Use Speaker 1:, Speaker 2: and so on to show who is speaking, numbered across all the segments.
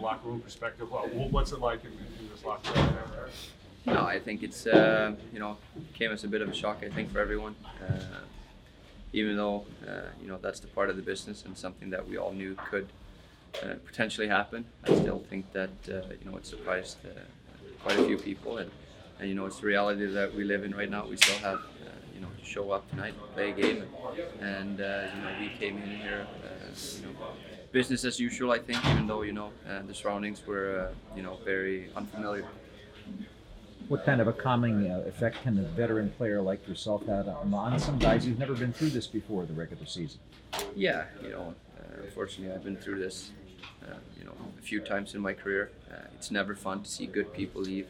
Speaker 1: locker room perspective? What's it like in this locker room?
Speaker 2: No, I think it's came as a bit of a shock. I think for everyone, even though that's the part of the business and something that we all knew could potentially happen. I still think that it surprised quite a few people, and it's the reality that we live in right now. We still have to show up tonight, play a game, and we came in here business as usual. I think, even though the surroundings were very unfamiliar.
Speaker 3: What kind of a calming effect can a veteran player like yourself have on some guys who've never been through this before, the regular season?
Speaker 2: Yeah, unfortunately I've been through this a few times in my career. It's never fun to see good people leave.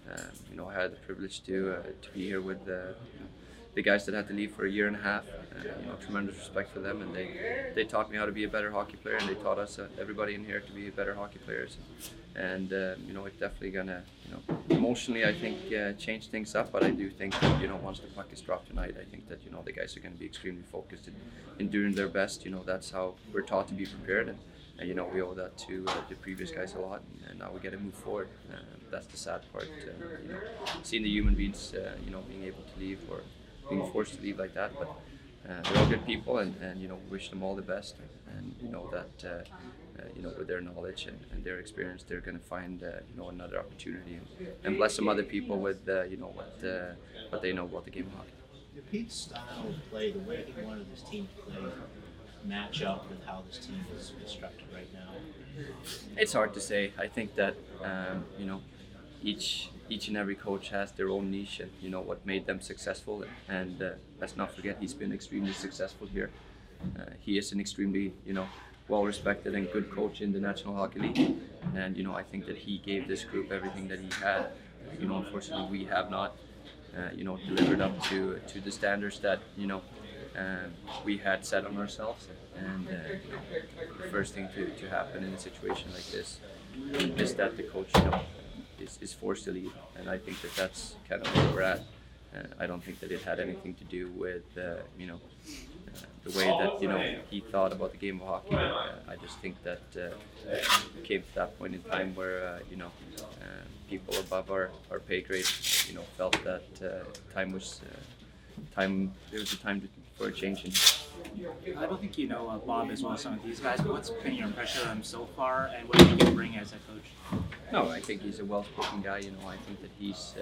Speaker 2: I had the privilege to be here with the guys that had to leave for a year and a half. Tremendous respect for them, and they taught me how to be a better hockey player, and they taught us everybody in here to be better hockey players. And it's definitely gonna emotionally, I think, change things up. But I do think that once the puck is dropped tonight, I think that the guys are going to be extremely focused in doing their best. That's how we're taught to be prepared, and we owe that to the previous guys a lot, and now we got to move forward. That's the sad part, seeing the human beings being able to leave or being forced to leave like that. But they're all good people, and wish them all the best, and that with their knowledge and their experience, they're going to find another opportunity and bless some other people with what they know about the game of hockey.
Speaker 4: Did Pete's style of play, the way he wanted his team to play, match up with how this team is constructed right now?
Speaker 2: It's hard to say. I think that each and every coach has their own niche and what made them successful. And let's not forget, he's been extremely successful here. He is an extremely well-respected and good coach in the National Hockey League, and I think that he gave this group everything that he had. Unfortunately, we have not delivered up to the standards that we had set on ourselves. And the first thing to happen in a situation like this is that the coach is forced to leave, and I think that that's kind of where we're at. I don't think that it had anything to do with the way that he thought about the game of hockey. I just think that it came to that point in time where people above our pay grade felt that there was a time for a change.
Speaker 5: I don't think Bob as well as some of these guys, but what's been your impression of him so far, and what do you think he'll bring as a coach?
Speaker 2: No, I think he's a well-spoken guy. I think that he's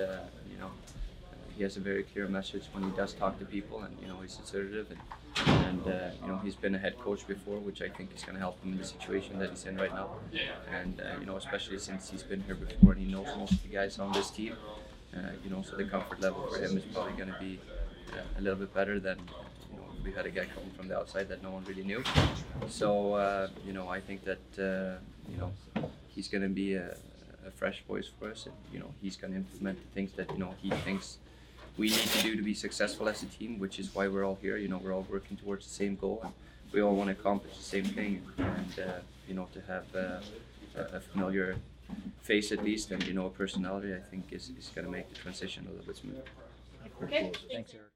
Speaker 2: he has a very clear message when he does talk to people, and he's assertive, and he's been a head coach before, which I think is going to help him in the situation that he's in right now. And especially since he's been here before and he knows most of the guys on this team, so the comfort level for him is probably going to be a little bit better than we had a guy coming from the outside that no one really knew. So I think that he's going to be a fresh voice for us, and he's going to implement the things that he thinks we need to do to be successful as a team, which is why we're all here. We're all working towards the same goal, and we all want to accomplish the same thing. And to have a familiar face at least, and a personality, I think is going to make the transition a little bit smoother.
Speaker 3: Thanks, Erik.